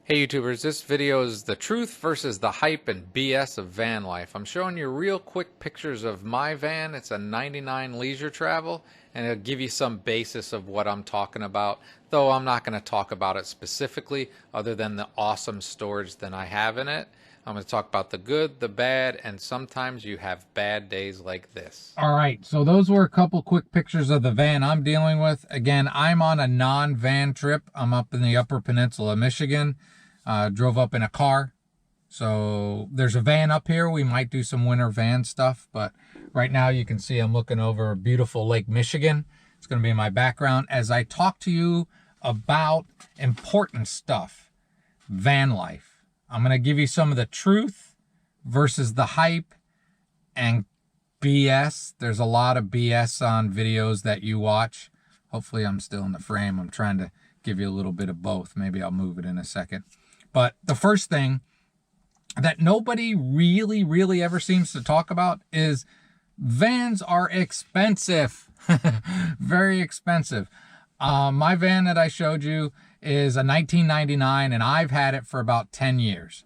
Hey YouTubers, this video is the truth versus the hype and BS of van life. I'm showing you real quick pictures of my van. It's a 99 leisure travel, and it'll give you some basis of what I'm talking about, though I'm not going to talk about it specifically other than the awesome storage that I have in it. I'm going to talk about the good, the bad, and sometimes you have bad days like this. All right, so those were a couple quick pictures of the van I'm dealing with. Again, I'm on a non-van trip. I'm up in the Upper Peninsula of Michigan. Drove up in a car. So there's a van up here. We might do some winter van stuff, but right now you can see I'm looking over beautiful Lake Michigan. It's going to be in my background as I talk to you about important stuff, van life. I'm going to give you some of the truth versus the hype and BS. There's a lot of BS on videos that you watch. Hopefully I'm still in the frame. I'm trying to give you a little bit of both. Maybe I'll move it in a second. But the first thing that nobody really ever seems to talk about is vans are expensive. Very expensive. My van that I showed you is a 1999 and I've had it for about 10 years.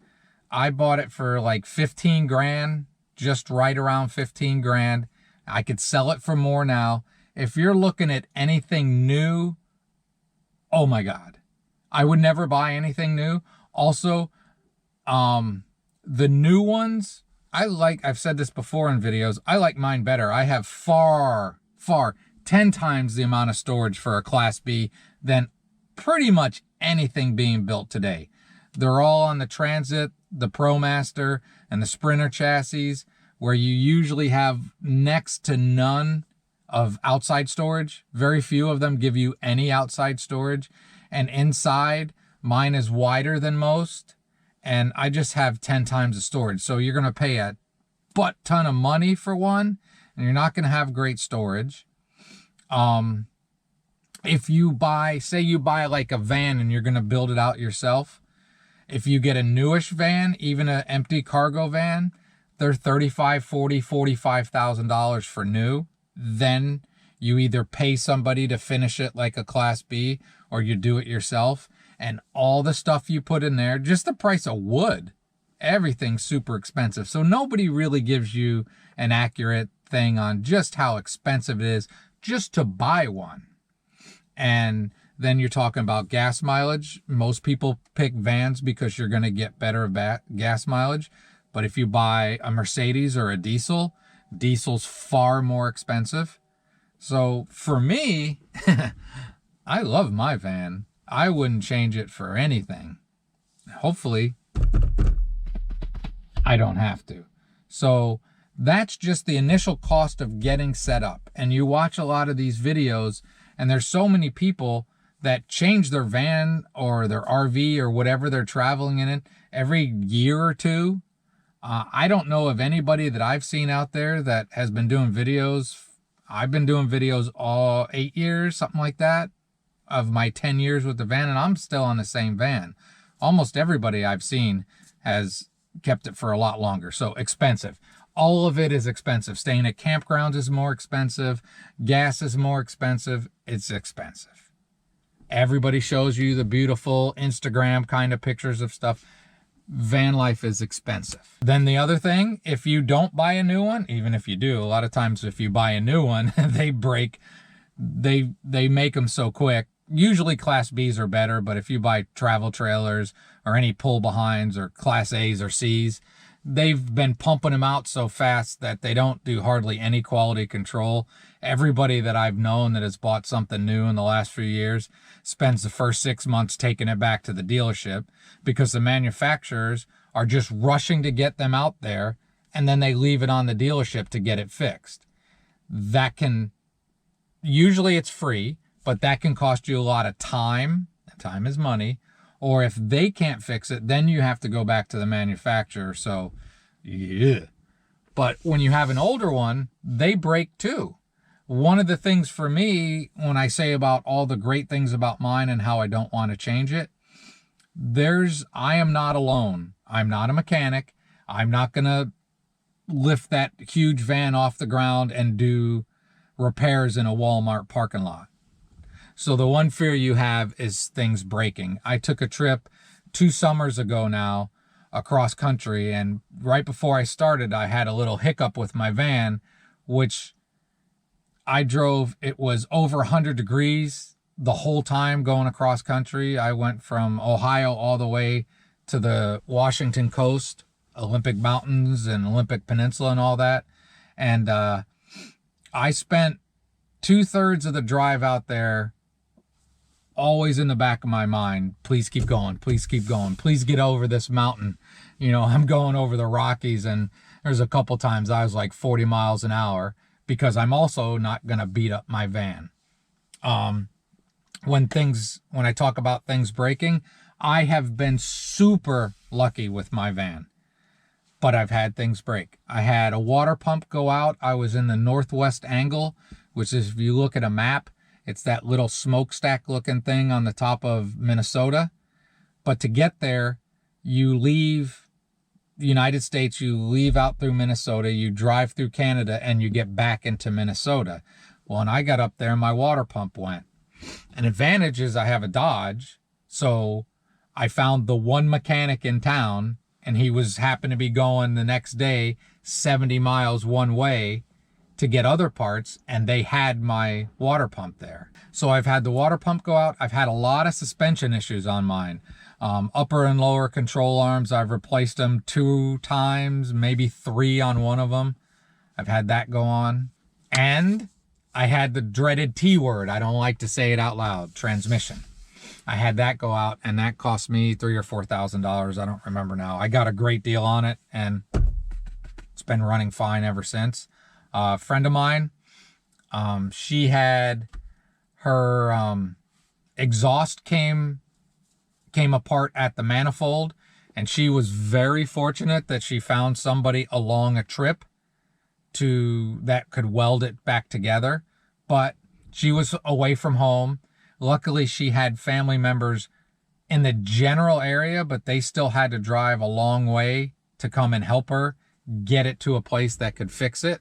I bought it for like 15 grand, just right around 15 grand. I could sell it for more now. If you're looking at anything new, oh my God, I would never buy anything new. Also, the new ones, I've said this before in videos, I like mine better. I have far 10 times the amount of storage for a Class B than pretty much anything being built today. They're all on the Transit, the ProMaster, and the Sprinter chassis, where you usually have next to none of outside storage. Very few of them give you any outside storage. And inside, mine is wider than most, and I just have 10 times the storage. So you're going to pay a butt ton of money for one, and you're not going to have great storage. If you buy, say you buy like a van and you're going to build it out yourself, if you get a newish van, even an empty cargo van, they're $35,000, $40,000, $45,000 for new. Then you either pay somebody to finish it like a Class B or you do it yourself. And all the stuff you put in there, just the price of wood, everything's super expensive. So nobody really gives you an accurate thing on just how expensive it is just to buy one. And then you're talking about gas mileage. Most people pick vans because you're going to get better gas mileage. But if you buy a Mercedes or a diesel, diesel's far more expensive. So for me, I love my van. I wouldn't change it for anything. Hopefully, I don't have to. So that's just the initial cost of getting set up. And you watch a lot of these videos, and there's so many people that change their van or their RV or whatever they're traveling in it every year or two. I don't know of anybody that I've seen out there that has been doing videos. I've been doing videos all 8 years, something like that, of my 10 years with the van, and I'm still on the same van. Almost everybody I've seen has kept it for a lot longer. So expensive. All of it is expensive. Staying at campgrounds is more expensive. Gas is more expensive. It's expensive. Everybody shows you the beautiful Instagram kind of pictures of stuff. Van life is expensive. Then the other thing, if you don't buy a new one, even if you do, a lot of times if you buy a new one, they break. They make them so quick. Usually Class Bs are better, but if you buy travel trailers or any pull behinds or Class A's or C's, they've been pumping them out so fast that they don't do hardly any quality control. Everybody that I've known that has bought something new in the last few years spends the first 6 months taking it back to the dealership because the manufacturers are just rushing to get them out there, and then they leave it on the dealership to get it fixed. That can, usually it's free, but that can cost you a lot of time. Time is money. Or if they can't fix it, then you have to go back to the manufacturer. So, yeah. But when you have an older one, they break too. One of the things for me, when I say about all the great things about mine and how I don't want to change it, I am not alone. I'm not a mechanic. I'm not going to lift that huge van off the ground and do repairs in a Walmart parking lot. So the one fear you have is things breaking. I took a trip 2 summers ago now across country. And right before I started, I had a little hiccup with my van, which I drove. It was over 100 degrees the whole time going across country. I went from Ohio all the way to the Washington coast, Olympic Mountains and Olympic Peninsula and all that. And I spent 2/3 of the drive out there always in the back of my mind, please keep going, please keep going, please get over this mountain. You know, I'm going over the Rockies, and there's a couple times I was like 40 miles an hour because I'm also not going to beat up my van. When I talk about things breaking, I have been super lucky with my van, but I've had things break. I had a water pump go out. I was in the northwest angle, which is, if you look at a map, it's that little smokestack looking thing on the top of Minnesota. But to get there, you leave the United States, you leave out through Minnesota, you drive through Canada, and you get back into Minnesota. Well, when I got up there, my water pump went. An advantage is I have a Dodge, so I found the one mechanic in town, and he happened to be going the next day 70 miles one way to get other parts, and they had my water pump there. So I've had the water pump go out. I've had a lot of suspension issues on mine. Upper and lower control arms, I've replaced them 2 times, maybe 3 on one of them. I've had that go on. And I had the dreaded T word. I don't like to say it out loud. Transmission. I had that go out, and that cost me $3,000 or $4,000. I don't remember now. I got a great deal on it, and it's been running fine ever since. A friend of mine, she had her exhaust came apart at the manifold, and she was very fortunate that she found somebody along a trip that could weld it back together. But she was away from home. Luckily, she had family members in the general area, but they still had to drive a long way to come and help her get it to a place that could fix it.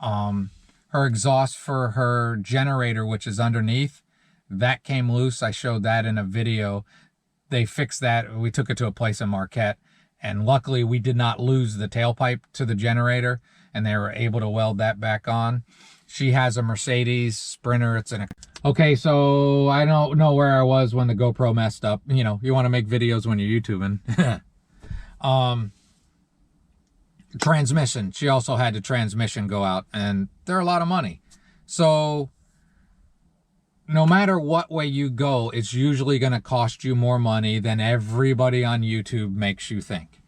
Her exhaust for her generator, which is underneath, that came loose. I showed that in a video. They fixed that. We took it to a place in Marquette, and luckily we did not lose the tailpipe to the generator, and they were able to weld that back on. She has a Mercedes Sprinter. Okay, so I don't know where I was when the GoPro messed up. You know, you want to make videos when you're YouTubing. Transmission. She also had the transmission go out, and they're a lot of money. So no matter what way you go, it's usually going to cost you more money than everybody on YouTube makes you think.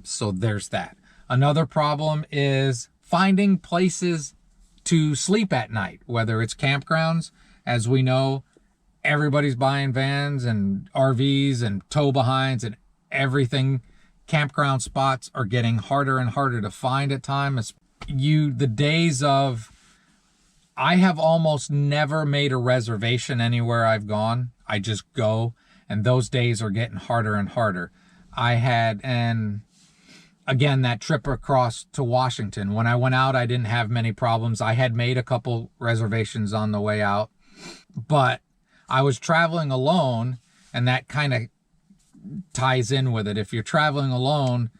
So there's that. Another problem is finding places to sleep at night, whether it's campgrounds. As we know, everybody's buying vans and RVs and tow behinds and everything. Campground spots are getting harder and harder to find at times. The days of, I have almost never made a reservation anywhere I've gone. I just go, and those days are getting harder and harder. And again, that trip across to Washington, when I went out, I didn't have many problems. I had made a couple reservations on the way out, but I was traveling alone, and that kind of ties in with it. If you're traveling alone,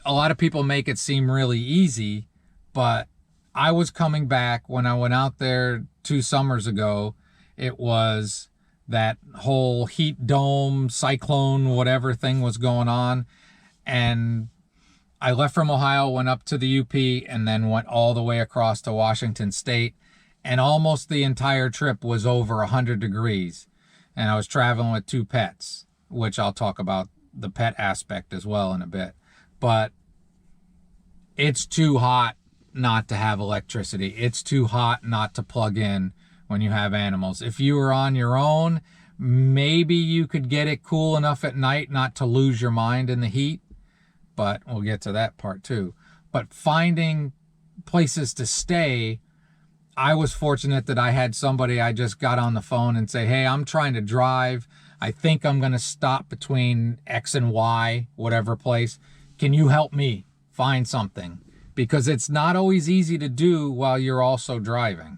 a lot of people make it seem really easy, but I was coming back when I went out there 2 summers ago. It was that whole heat dome, cyclone, whatever thing was going on. And I left from Ohio, went up to the UP, and then went all the way across to Washington State. And almost the entire trip was over 100 degrees. And I was traveling with 2 pets, which I'll talk about the pet aspect as well in a bit. But it's too hot not to have electricity. It's too hot not to plug in when you have animals. If you were on your own, maybe you could get it cool enough at night not to lose your mind in the heat. But we'll get to that part too. But finding places to stay, I was fortunate that I had somebody I just got on the phone and say, hey, I'm trying to drive. I think I'm going to stop between X and Y, whatever place. Can you help me find something? Because it's not always easy to do while you're also driving.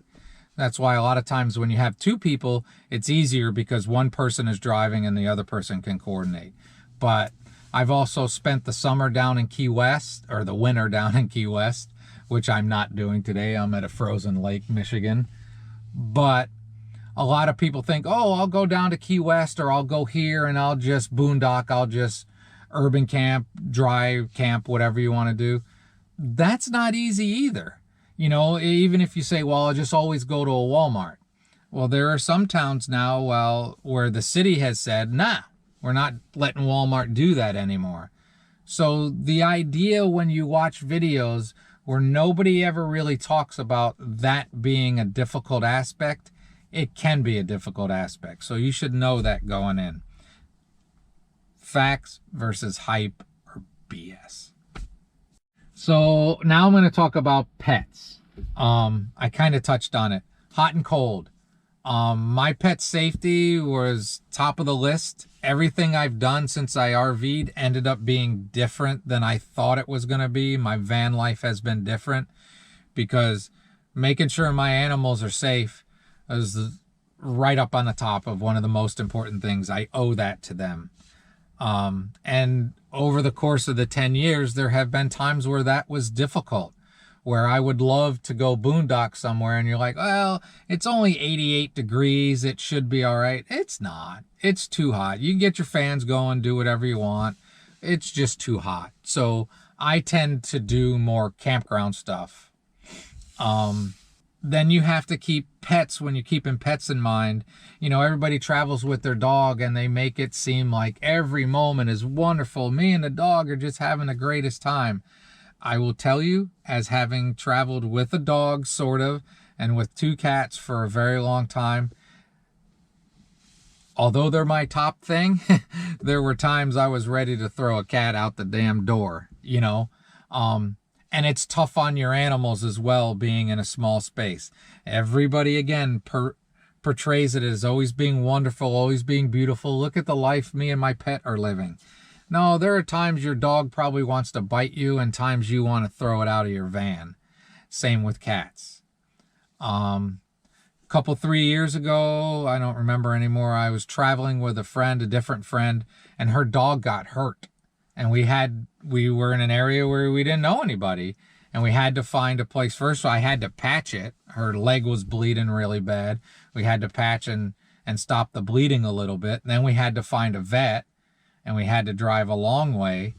That's why a lot of times when you have two people, it's easier because one person is driving and the other person can coordinate. But I've also spent the summer down in Key West, or the winter down in Key West, which I'm not doing today. I'm at a frozen lake, Michigan. But a lot of people think, oh, I'll go down to Key West, or I'll go here and I'll just boondock, I'll just urban camp, dry camp, whatever you want to do. That's not easy either. You know, even if you say, well, I'll just always go to a Walmart. Well, there are some towns now, well, where the city has said, nah, we're not letting Walmart do that anymore. So the idea when you watch videos where nobody ever really talks about that being a difficult aspect, it can be a difficult aspect. So you should know that going in. Facts versus hype or BS. So now I'm going to talk about pets. I kind of touched on it. Hot and cold. My pet safety was top of the list. Everything I've done since I RV'd ended up being different than I thought it was going to be. My van life has been different because making sure my animals are safe is right up on the top of one of the most important things. I owe that to them. And over the course of the 10 years, there have been times where that was difficult, where I would love to go boondock somewhere and you're like, well, it's only 88 degrees. It should be all right. It's not. It's too hot. You can get your fans going, do whatever you want. It's just too hot. So I tend to do more campground stuff. Then you have to keep pets when you're keeping pets in mind. You know, everybody travels with their dog and they make it seem like every moment is wonderful. Me and the dog are just having the greatest time. I will tell you, as having traveled with a dog, sort of, and with 2 cats for a very long time, although they're my top thing, there were times I was ready to throw a cat out the damn door, you know. And it's tough on your animals as well, being in a small space. Everybody, again, portrays it as always being wonderful, always being beautiful. Look at the life me and my pet are living. No, there are times your dog probably wants to bite you and times you want to throw it out of your van. Same with cats. Couple 3 years ago, I don't remember anymore, I was traveling with a friend, a different friend, and her dog got hurt. And we were in an area where we didn't know anybody, and we had to find a place. First, so I had to patch it. Her leg was bleeding really bad. We had to patch and stop the bleeding a little bit. And then we had to find a vet, and we had to drive a long way.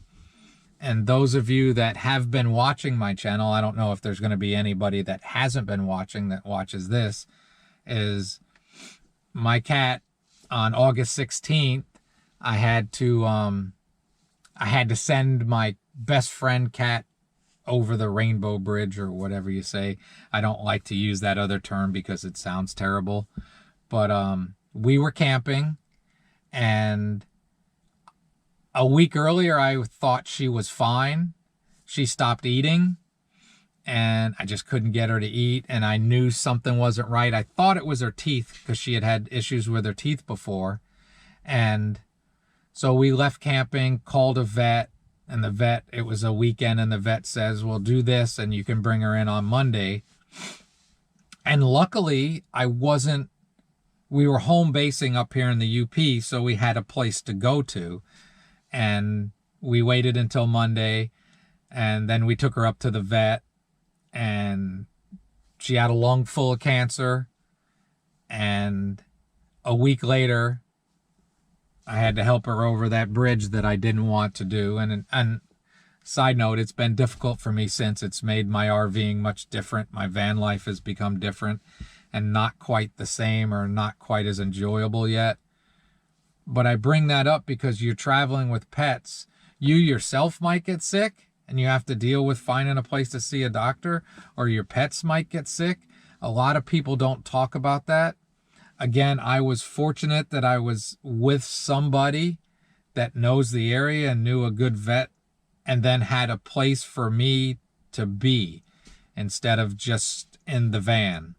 And those of you that have been watching my channel, I don't know if there's going to be anybody that hasn't been watching that watches this, is my cat on August 16th, I had to send my best friend cat over the Rainbow Bridge, or whatever you say. I don't like to use that other term because it sounds terrible. But we were camping, and a week earlier I thought she was fine. She stopped eating, and I just couldn't get her to eat, and I knew something wasn't right. I thought it was her teeth because she had had issues with her teeth before. And so we left camping, called a vet, and the vet, it was a weekend, and the vet says, well, do this and you can bring her in on Monday. And luckily, we were home basing up here in the UP, so we had a place to go to. And we waited until Monday, and then we took her up to the vet, and she had a lung full of cancer. And a week later, I had to help her over that bridge that I didn't want to do. And side note, it's been difficult for me since. It's made my RVing much different. My van life has become different and not quite the same, or not quite as enjoyable yet. But I bring that up because you're traveling with pets. You yourself might get sick and you have to deal with finding a place to see a doctor, or your pets might get sick. A lot of people don't talk about that. Again, I was fortunate that I was with somebody that knows the area and knew a good vet, and then had a place for me to be instead of just in the van.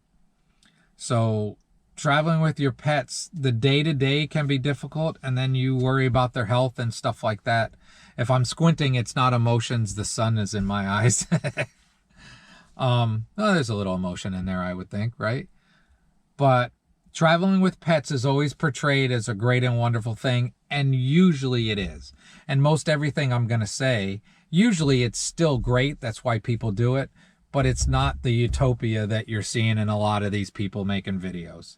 So traveling with your pets, the day-to-day can be difficult, and then you worry about their health and stuff like that. If I'm squinting, it's not emotions. The sun is in my eyes. Well, there's a little emotion in there, I would think, right? But traveling with pets is always portrayed as a great and wonderful thing, and usually it is. And most everything I'm going to say, usually it's still great. That's why people do it. But it's not the utopia that you're seeing in a lot of these people making videos.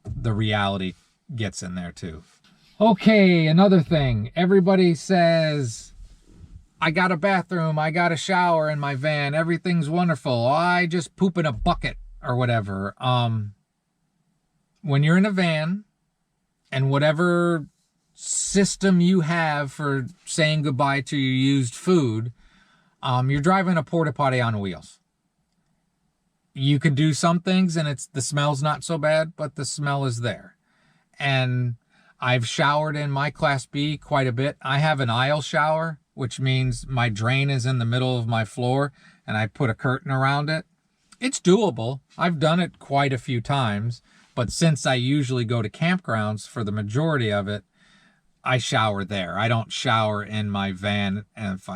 The reality gets in there too. Okay, another thing. Everybody says, I got a bathroom, I got a shower in my van, everything's wonderful. I just poop in a bucket or whatever. When you're in a van, and whatever system you have for saying goodbye to your used food, you're driving a porta potty on wheels. You can do some things and the smell's not so bad, but the smell is there. And I've showered in my Class B quite a bit. I have an aisle shower, which means my drain is in the middle of my floor and I put a curtain around it. It's doable. I've done it quite a few times, but since I usually go to campgrounds for the majority of it, I shower there. I don't shower in my van if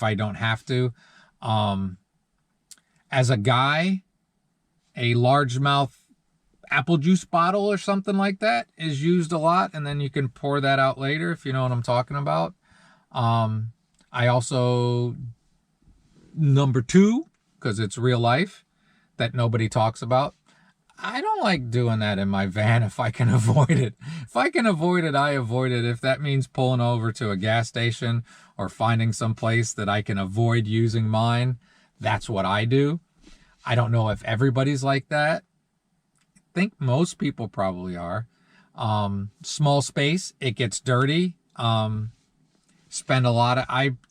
I don't have to. As a guy, a largemouth apple juice bottle or something like that is used a lot, and then you can pour that out later, if you know what I'm talking about. I also, number 2, because it's real life that nobody talks about, I don't like doing that in my van if I can avoid it. If I can avoid it, I avoid it. If that means pulling over to a gas station or finding some place that I can avoid using mine, that's what I do. I don't know if everybody's like that. I think most people probably are. Small space, it gets dirty. I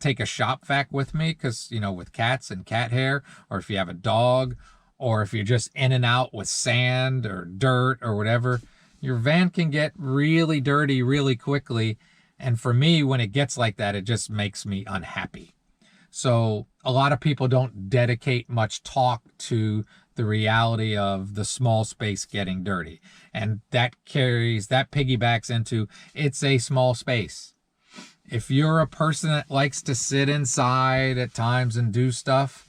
take a shop vac with me because, with cats and cat hair, or if you have a dog, or if you're just in and out with sand or dirt or whatever, your van can get really dirty really quickly. And for me, when it gets like that, it just makes me unhappy. So a lot of people don't dedicate much talk to the reality of the small space getting dirty. And that piggybacks into, it's a small space. If you're a person that likes to sit inside at times and do stuff,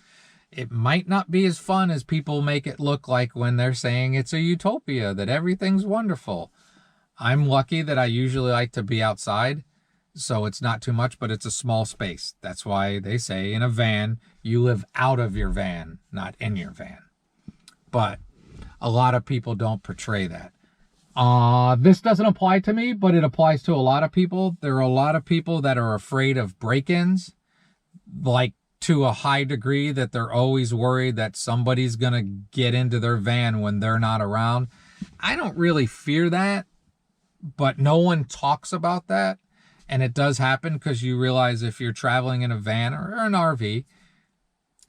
it might not be as fun as people make it look like when they're saying it's a utopia, that everything's wonderful. I'm lucky that I usually like to be outside, so it's not too much, but it's a small space. That's why they say in a van, you live out of your van, not in your van. But a lot of people don't portray that. This doesn't apply to me, but it applies to a lot of people. There are a lot of people that are afraid of break-ins, like to a high degree that they're always worried that somebody's going to get into their van when they're not around. I don't really fear that, but no one talks about that. And it does happen because you realize if you're traveling in a van or an RV,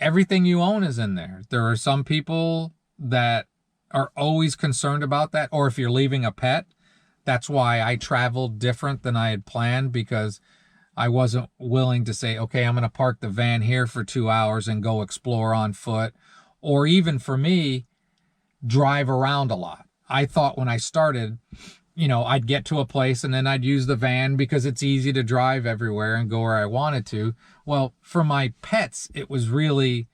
everything you own is in there. There are some people that are always concerned about that. Or if you're leaving a pet, that's why I traveled different than I had planned, because I wasn't willing to say, okay, I'm going to park the van here for 2 hours and go explore on foot. Or even for me, drive around a lot. I thought when I started, I'd get to a place and then I'd use the van because it's easy to drive everywhere and go where I wanted to. Well, for my pets, it was really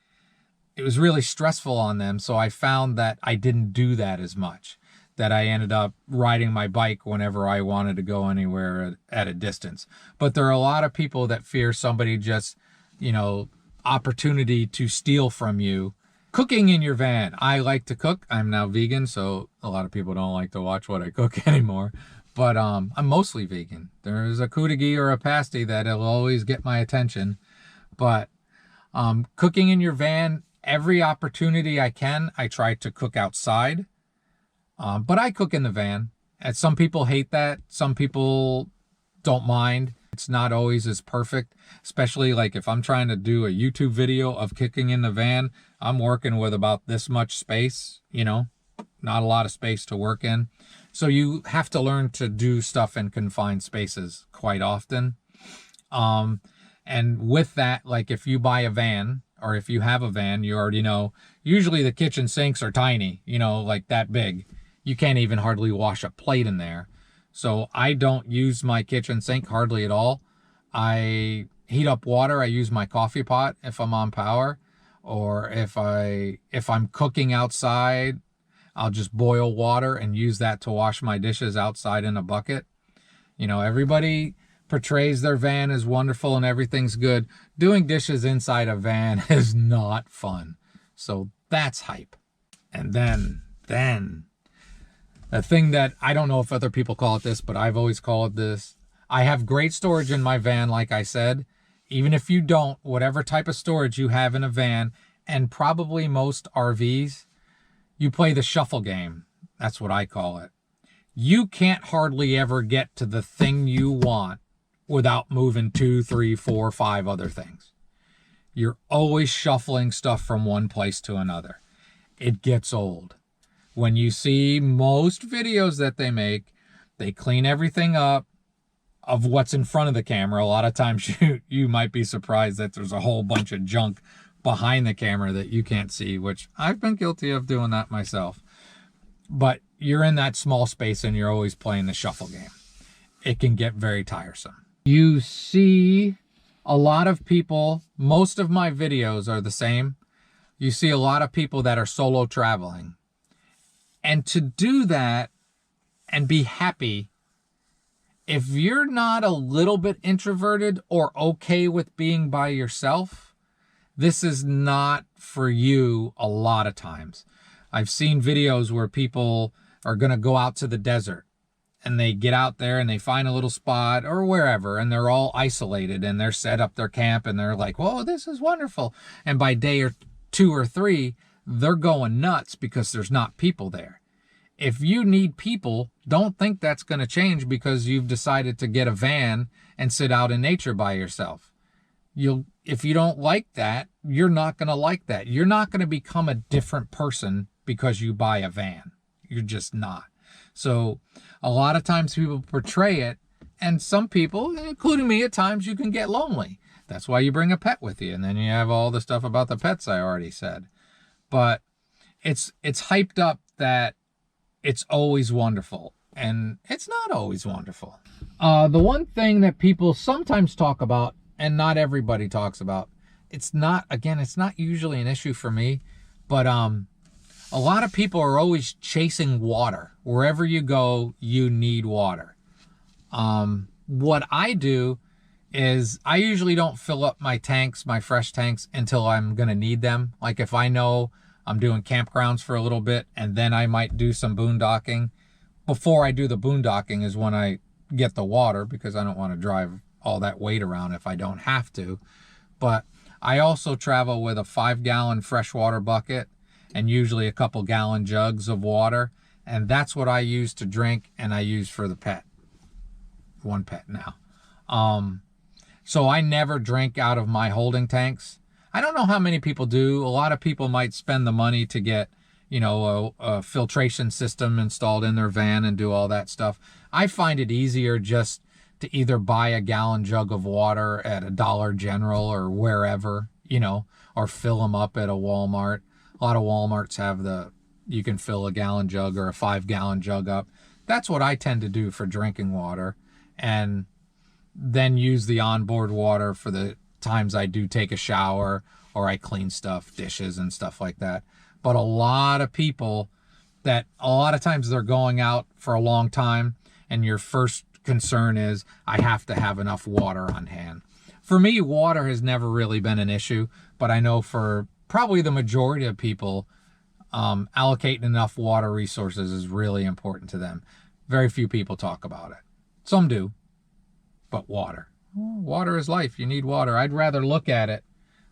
stressful on them. So I found that I didn't do that as much, that I ended up riding my bike whenever I wanted to go anywhere at a distance. But there are a lot of people that fear somebody just, opportunity to steal from you. Cooking in your van. I like to cook. I'm now vegan, so a lot of people don't like to watch what I cook anymore. But I'm mostly vegan. There's a kudagi or a pasty that'll always get my attention. But cooking in your van, every opportunity I can, I try to cook outside. But I cook in the van. And some people hate that. Some people don't mind. It's not always as perfect, especially like if I'm trying to do a YouTube video of cooking in the van, I'm working with about this much space, not a lot of space to work in. So you have to learn to do stuff in confined spaces quite often. And with that, like if you buy a van or if you have a van, you already know, usually the kitchen sinks are tiny, like that big. You can't even hardly wash a plate in there. So I don't use my kitchen sink hardly at all. I heat up water. I use my coffee pot if I'm on power, or if I'm cooking outside. I'll just boil water and use that to wash my dishes outside in a bucket. You know, everybody portrays their van as wonderful and everything's good. Doing dishes inside a van is not fun. So that's hype. And then the thing that I don't know if other people call it this, but I've always called it this. I have great storage in my van, like I said. Even if you don't, whatever type of storage you have in a van, and probably most RVs, you play the shuffle game. That's what I call it. You can't hardly ever get to the thing you want without moving 2, 3, 4, 5 other things. You're always shuffling stuff from one place to another. It gets old. When you see most videos that they make, they clean everything up of what's in front of the camera. A lot of times you might be surprised that there's a whole bunch of junk behind the camera that you can't see, which I've been guilty of doing that myself. But you're in that small space and you're always playing the shuffle game. It can get very tiresome. You see a lot of people, most of my videos are the same. You see a lot of people that are solo traveling. And to do that and be happy, if you're not a little bit introverted or okay with being by yourself, this is not for you a lot of times. I've seen videos where people are going to go out to the desert and they get out there and they find a little spot or wherever and they're all isolated and they're set up their camp and they're like, whoa, this is wonderful. And by day or 2 or 3, they're going nuts because there's not people there. If you need people, don't think that's going to change because you've decided to get a van and sit out in nature by yourself. If you don't like that, you're not going to like that. You're not going to become a different person because you buy a van. You're just not. So a lot of times people portray it, and some people, including me at times, you can get lonely. That's why you bring a pet with you, and then you have all the stuff about the pets I already said. But it's hyped up that it's always wonderful, and it's not always wonderful. The one thing that people sometimes talk about, and not everybody talks about, it's not usually an issue for me, but a lot of people are always chasing water. Wherever you go, you need water. What I do is I usually don't fill up my tanks, my fresh tanks, until I'm going to need them. Like if I know I'm doing campgrounds for a little bit and then I might do some boondocking. Before I do the boondocking is when I get the water, because I don't want to drive all that weight around if I don't have to. But I also travel with a 5-gallon freshwater bucket and usually a couple gallon jugs of water. And that's what I use to drink and I use for the pet. One pet now. So I never drink out of my holding tanks. I don't know how many people do. A lot of people might spend the money to get, a filtration system installed in their van and do all that stuff. I find it easier just to either buy a gallon jug of water at a Dollar General or wherever, or fill them up at a Walmart. A lot of Walmarts have you can fill a gallon jug or a 5-gallon jug up. That's what I tend to do for drinking water, and then use the onboard water for the times I do take a shower or I clean stuff, dishes and stuff like that. But a lot of people a lot of times they're going out for a long time and your first concern is, I have to have enough water on hand. For me, water has never really been an issue, but I know for probably the majority of people, allocating enough water resources is really important to them. Very few people talk about it. Some do, but water is life. You need water. I'd rather look at it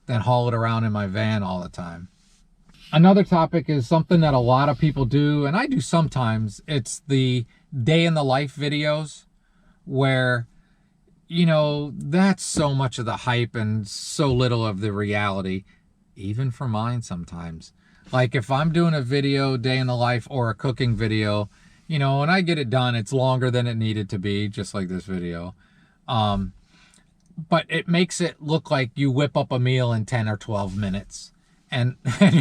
than haul it around in my van all the time. Another topic is something that a lot of people do, and I do sometimes. It's the day in the life videos where, that's so much of the hype and so little of the reality, even for mine sometimes. Like if I'm doing a video, day in the life, or a cooking video, when I get it done, it's longer than it needed to be, just like this video. But it makes it look like you whip up a meal in 10 or 12 minutes. And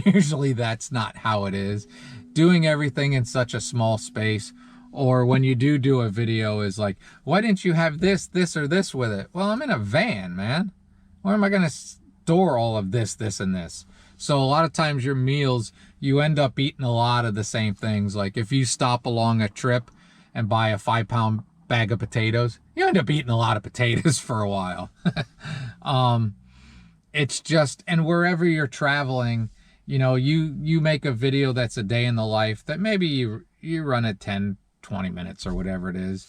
usually that's not how it is. Doing everything in such a small space, or when you do a video, is like, why didn't you have this, or this with it? Well, I'm in a van, man. Where am I going to store all of this, and this? So a lot of times your meals, you end up eating a lot of the same things. Like if you stop along a trip and buy a 5-pound bag of potatoes, you end up eating a lot of potatoes for a while. It's just, and wherever you're traveling, you make a video that's a day in the life that maybe you run it 10, 20 minutes or whatever it is.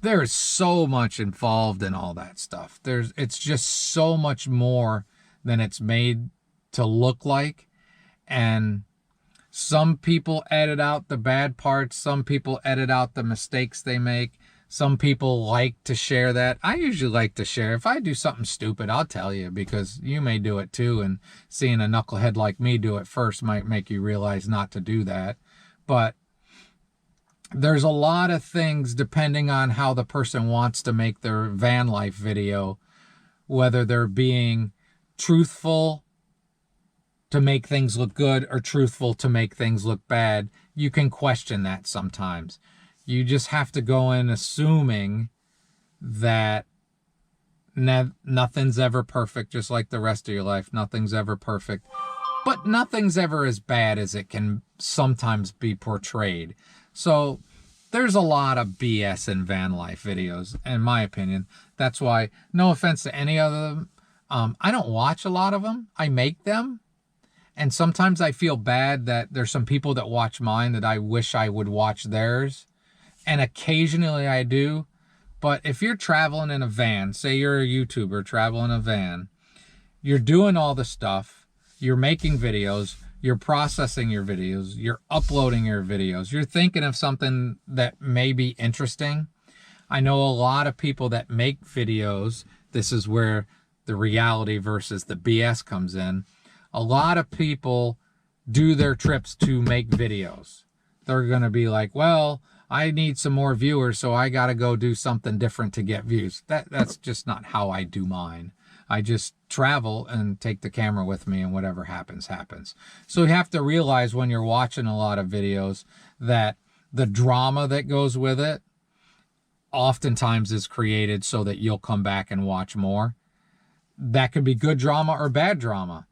There's so much involved in all that stuff. It's just so much more than it's made to look like. And some people edit out the bad parts. Some people edit out the mistakes they make. Some people like to share that. I usually like to share. If I do something stupid, I'll tell you, because you may do it too. And seeing a knucklehead like me do it first might make you realize not to do that. But there's a lot of things depending on how the person wants to make their van life video, whether they're being truthful to make things look good or truthful to make things look bad. You can question that sometimes. You just have to go in assuming that nothing's ever perfect, just like the rest of your life. Nothing's ever perfect, but nothing's ever as bad as it can sometimes be portrayed. So there's a lot of BS in van life videos, in my opinion. That's why, no offense to any of them, I don't watch a lot of them. I make them. And sometimes I feel bad that there's some people that watch mine that I wish I would watch theirs. And occasionally I do. But if you're traveling in a van, say you're a YouTuber traveling in a van, you're doing all the stuff, you're making videos, you're processing your videos, you're uploading your videos, you're thinking of something that may be interesting. I know a lot of people that make videos. This is where the reality versus the BS comes in. A lot of people do their trips to make videos. They're going to be like, well, I need some more viewers, so I got to go do something different to get views. That's just not how I do mine. I just travel and take the camera with me, and whatever happens, happens. So you have to realize when you're watching a lot of videos that the drama that goes with it oftentimes is created so that you'll come back and watch more. That could be good drama or bad drama.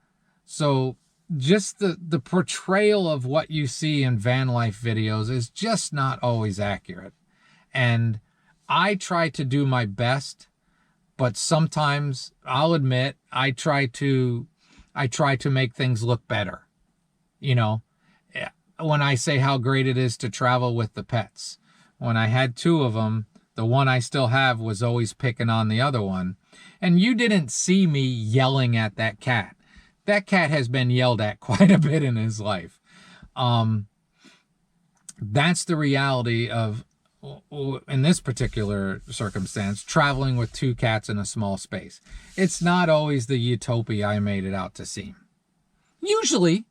So just the portrayal of what you see in van life videos is just not always accurate. And I try to do my best, but sometimes I'll admit I try to make things look better. When I say how great it is to travel with the pets. When I had 2 of them, the one I still have was always picking on the other one. And you didn't see me yelling at that cat. That cat has been yelled at quite a bit in his life. That's the reality of, in this particular circumstance, traveling with 2 cats in a small space. It's not always the utopia I made it out to seem. Usually.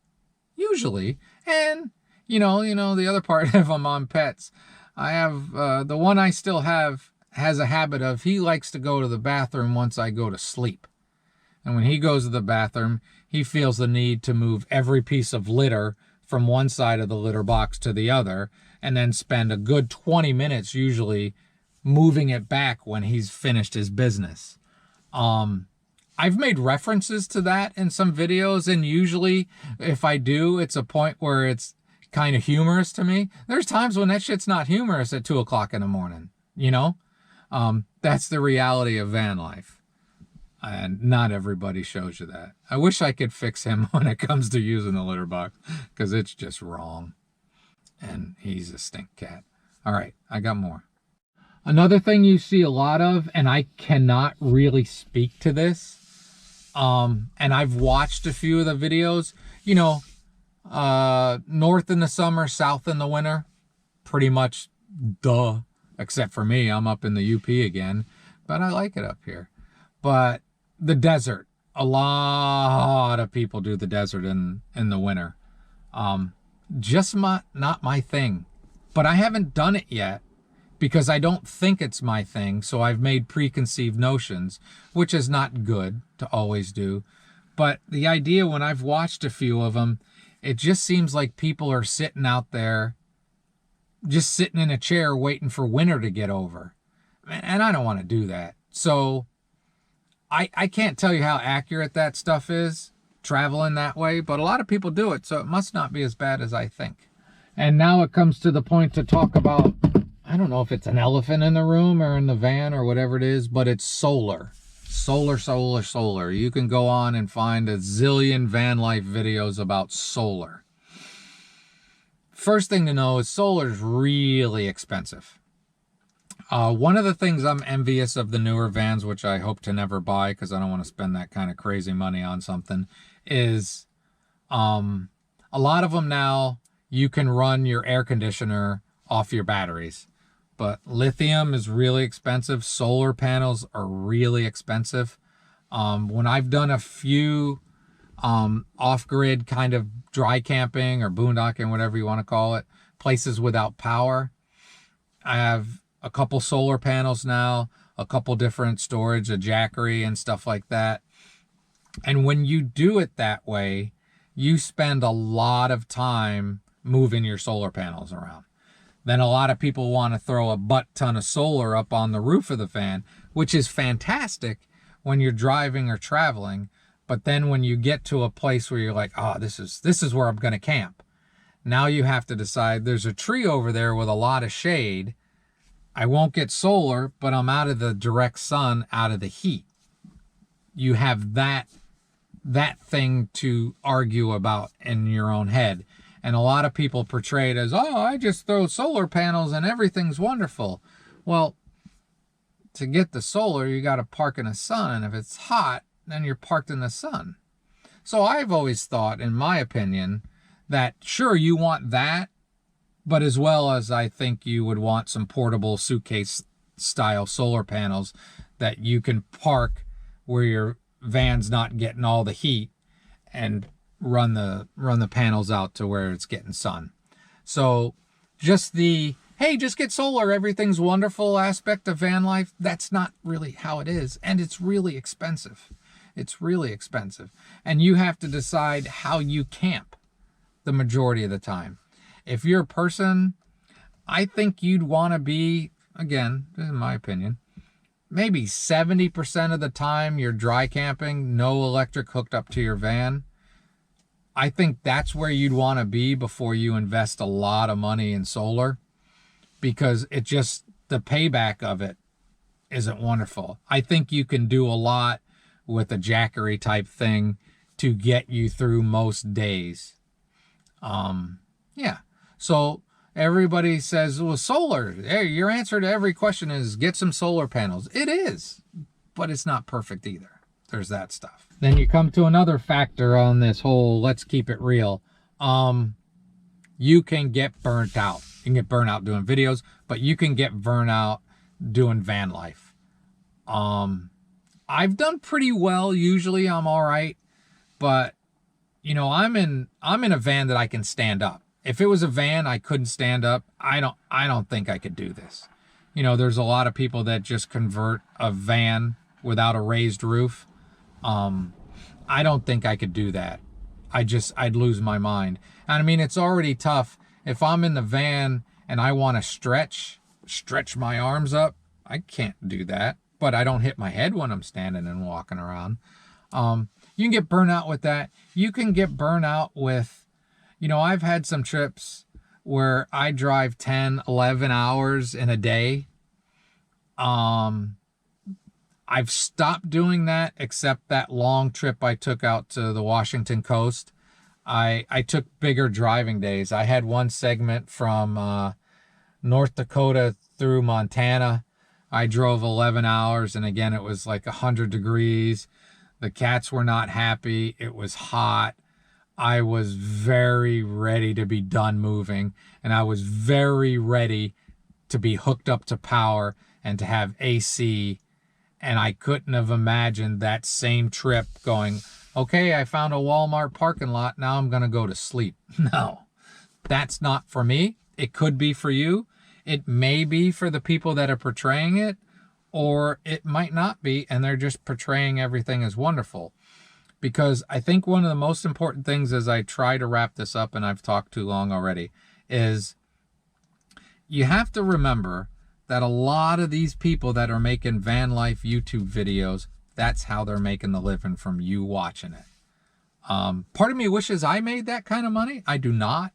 And, the other part, if I'm on pets, I have, the one I still have has a habit of, he likes to go to the bathroom once I go to sleep. And when he goes to the bathroom, he feels the need to move every piece of litter from one side of the litter box to the other, and then spend a good 20 minutes usually moving it back when he's finished his business. I've made references to that in some videos, and usually if I do, it's a point where it's kind of humorous to me. There's times when that shit's not humorous at 2 o'clock in the morning, That's the reality of van life. And not everybody shows you that. I wish I could fix him when it comes to using the litter box, because it's just wrong. And he's a stink cat. All right, I got more. Another thing you see a lot of, and I cannot really speak to this, and I've watched a few of the videos, north in the summer, south in the winter, pretty much duh, except for me, I'm up in the UP again, but I like it up here. But the desert, a lot of people do the desert in the winter. Just not my thing. But I haven't done it yet because I don't think it's my thing. So I've made preconceived notions, which is not good to always do. But the idea, when I've watched a few of them, it just seems like people are sitting out there, just sitting in a chair waiting for winter to get over. And I don't want to do that. So I can't tell you how accurate that stuff is. traveling that way, but a lot of people do it, so it must not be as bad as I think. And now it comes to the point to talk about, I don't know if it's an elephant in the room or in the van or whatever it is, but it's solar. Solar. You can go on and find a zillion van life videos about solar. First thing to know is solar is really expensive. One of the things I'm envious of the newer vans, which I hope to never buy because I don't want to spend that kind of crazy money on something, is a lot of them now you can run your air conditioner off your batteries. But lithium is really expensive. Solar panels are really expensive. When I've done a few off-grid kind of dry camping or boondocking, whatever you want to call it, places without power, I have a couple solar panels now, a couple different storage, a jackery and stuff like that. And when you do it that way, you spend a lot of time moving your solar panels around. Then a lot of people want to throw a butt ton of solar up on the roof of the van, which is fantastic when you're driving or traveling. But then when you get to a place where you're like, oh, this is where I'm going to camp. Now you have to decide there's a tree over there with a lot of shade. I won't get solar, but I'm out of the direct sun, out of the heat. You have that thing to argue about in your own head. And a lot of people portray it as, oh, I just throw solar panels and everything's wonderful. Well, to get the solar, you got to park in the sun. And if it's hot, then you're parked in the sun. So I've always thought, in my opinion, that sure, you want that, but as well as I think you would want some portable suitcase style solar panels that you can park where your van's not getting all the heat and run the panels out to where it's getting sun. So just the, hey, just get solar, everything's wonderful aspect of van life, that's not really how it is. And it's really expensive. It's really expensive. And you have to decide how you camp the majority of the time. If you're a person, I think you'd want to be, again, in my opinion, maybe 70% of the time you're dry camping, no electric hooked up to your van. I think that's where you'd want to be before you invest a lot of money in solar, because it just, the payback of it isn't wonderful. I think you can do a lot with a jackery type thing to get you through most days. Yeah. So everybody says, well, solar, hey, your answer to every question is get some solar panels. It is, but it's not perfect either. There's that stuff. Then you come to another factor on this whole, let's keep it real. You can get burnt out. You can get burnt out doing videos, but you can get burnt out doing van life. I've done pretty well. Usually I'm all right, but you know, I'm in a van that I can stand up. If it was a van I couldn't stand up, I don't think I could do this. You know, there's a lot of people that just convert a van without a raised roof. I don't think I could do that. I'd lose my mind. And I mean, it's already tough. If I'm in the van and I want to stretch my arms up, I can't do that. But I don't hit my head when I'm standing and walking around. You can get burnt out with that. You can get burnt out with, you know, I've had some trips where I drive 10, 11 hours in a day. I've stopped doing that, except that long trip I took out to the Washington coast. I took bigger driving days. I had one segment from North Dakota through Montana. I drove 11 hours, and again, it was like 100 degrees. The cats were not happy. It was hot. I was very ready to be done moving, and I was very ready to be hooked up to power and to have AC. And I couldn't have imagined that same trip going, okay, I found a Walmart parking lot, now I'm going to go to sleep. No, that's not for me. It could be for you. It may be for the people that are portraying it, or it might not be, and they're just portraying everything as wonderful. Because I think one of the most important things, as I try to wrap this up, and I've talked too long already, is you have to remember that a lot of these people that are making van life YouTube videos, that's how they're making the living from you watching it. Part of me wishes I made that kind of money. I do not.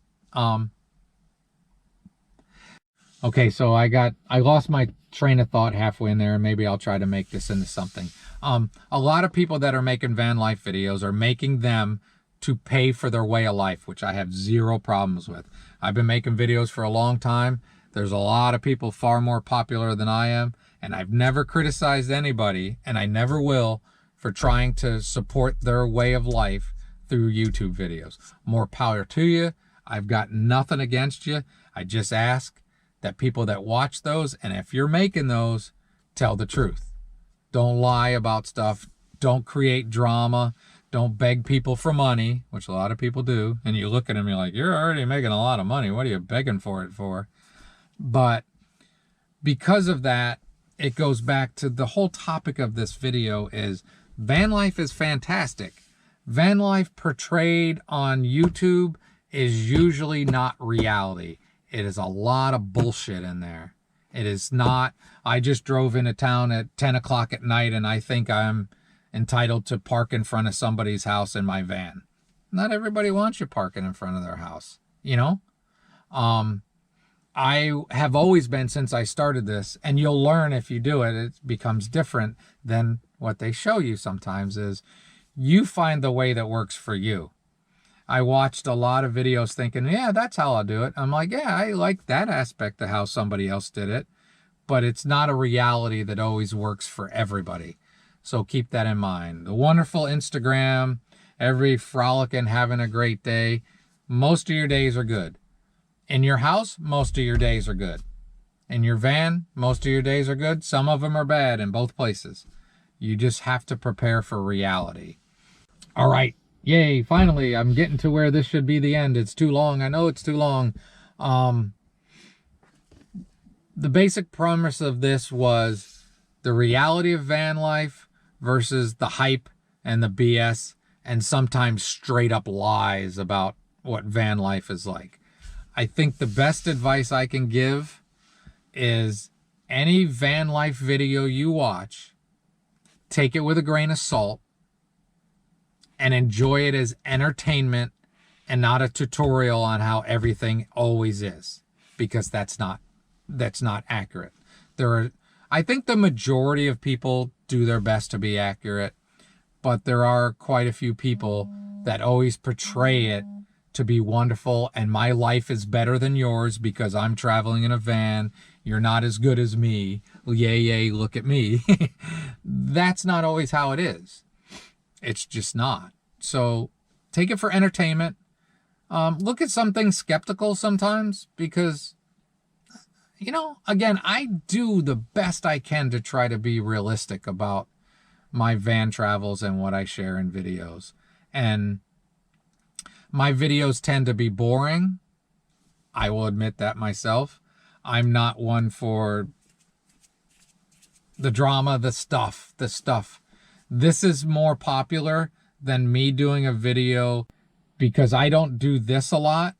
Okay, so I lost my train of thought halfway in there, and maybe I'll try to make this into something. A lot of people that are making van life videos are making them to pay for their way of life, which I have zero problems with. I've been making videos for a long time. There's a lot of people far more popular than I am, and I've never criticized anybody, and I never will, for trying to support their way of life through YouTube videos. More power to you. I've got nothing against you. I just ask that people that watch those, and if you're making those, tell the truth. Don't lie about stuff. Don't create drama. Don't beg people for money, which a lot of people do. And you look at them, you're like, you're already making a lot of money. What are you begging for it for? But because of that, it goes back to the whole topic of this video is van life is fantastic. Van life portrayed on YouTube is usually not reality. It is a lot of bullshit in there. It is not, I just drove into town at 10 o'clock at night and I think I'm entitled to park in front of somebody's house in my van. Not everybody wants you parking in front of their house, you know? I have always been, since I started this, and you'll learn if you do it, it becomes different than what they show you sometimes, is you find the way that works for you. I watched a lot of videos thinking, yeah, that's how I'll do it. I'm like, yeah, I like that aspect of how somebody else did it, but it's not a reality that always works for everybody. So keep that in mind. The wonderful Instagram, every frolicking, having a great day, most of your days are good. In your house, most of your days are good. In your van, most of your days are good. Some of them are bad in both places. You just have to prepare for reality. All right. Yay, finally, I'm getting to where this should be the end. It's too long. I know it's too long. The basic premise of this was the reality of van life versus the hype and the BS and sometimes straight up lies about what van life is like. I think the best advice I can give is any van life video you watch, take it with a grain of salt and enjoy it as entertainment and not a tutorial on how everything always is, because that's not accurate. I think the majority of people do their best to be accurate, but there are quite a few people that always portray it to be wonderful and my life is better than yours because I'm traveling in a van. You're not as good as me. Well, yay, yay, look at me. That's not always how it is. It's just not. So take it for entertainment. Look at something skeptical sometimes because, you know, again, I do the best I can to try to be realistic about my van travels and what I share in videos. And my videos tend to be boring. I will admit that myself. I'm not one for the drama, the stuff. This is more popular than me doing a video because I don't do this a lot.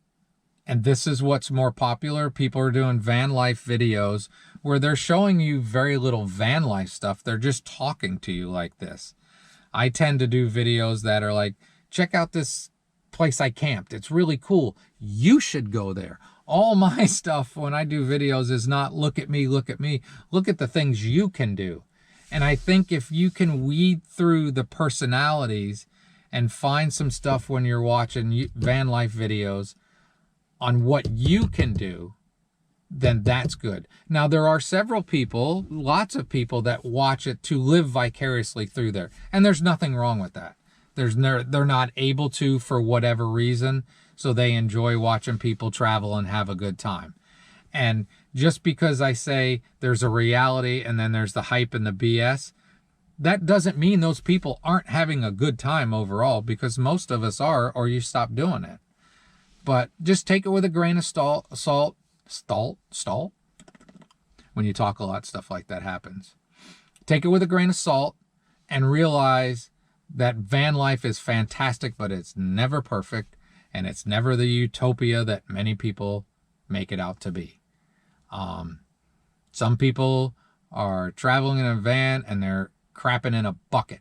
And this is what's more popular. People are doing van life videos where they're showing you very little van life stuff. They're just talking to you like this. I tend to do videos that are like, check out this place I camped. It's really cool. You should go there. All my stuff when I do videos is not look at me, look at me. Look at the things you can do. And I think if you can weed through the personalities and find some stuff when you're watching van life videos on what you can do, then that's good. Now, there are several people, lots of people that watch it to live vicariously through there. And there's nothing wrong with that. They're not able to for whatever reason, so they enjoy watching people travel and have a good time. And just because I say there's a reality and then there's the hype and the BS, that doesn't mean those people aren't having a good time overall, because most of us are, or you stop doing it. But just take it with a grain of salt. When you talk a lot, stuff like that happens. Take it with a grain of salt and realize that van life is fantastic, but it's never perfect, and it's never the utopia that many people make it out to be. Some people are traveling in a van and they're crapping in a bucket.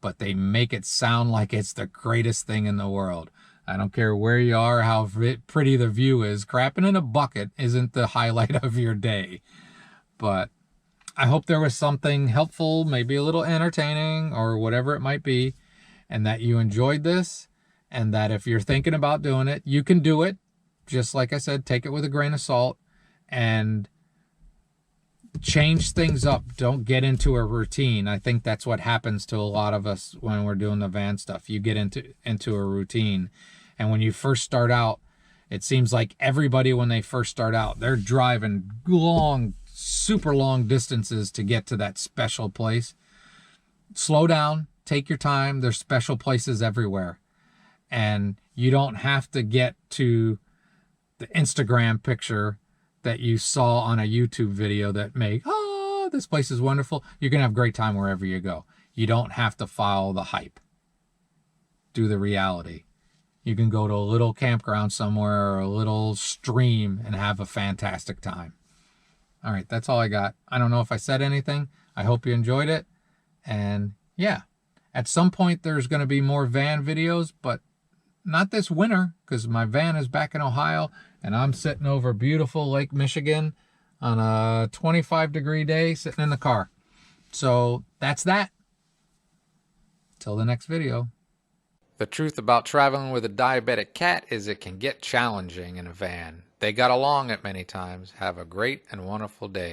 but they make it sound like it's the greatest thing in the world. I don't care where you are, how pretty the view is. Crapping in a bucket isn't the highlight of your day. But I hope there was something helpful, maybe a little entertaining or whatever it might be, and that you enjoyed this, and that if you're thinking about doing it, you can do it. Just like I said, take it with a grain of salt and change things up. Don't get into a routine. I think that's what happens to a lot of us when we're doing the van stuff. You get into a routine. And when you first start out, it seems like everybody, when they first start out, they're driving long, super long distances to get to that special place. Slow down, take your time. There's special places everywhere. And you don't have to get to the Instagram picture that you saw on a YouTube video that make, oh, this place is wonderful. You're going to have a great time wherever you go. You don't have to follow the hype. Do the reality. You can go to a little campground somewhere or a little stream and have a fantastic time. All right, that's all I got. I don't know if I said anything. I hope you enjoyed it. And yeah, at some point there's going to be more van videos, but not this winter, because my van is back in Ohio and I'm sitting over beautiful Lake Michigan on a 25-degree day sitting in the car. So that's that. Till the next video. The truth about traveling with a diabetic cat is it can get challenging in a van. They got along at many times. Have a great and wonderful day.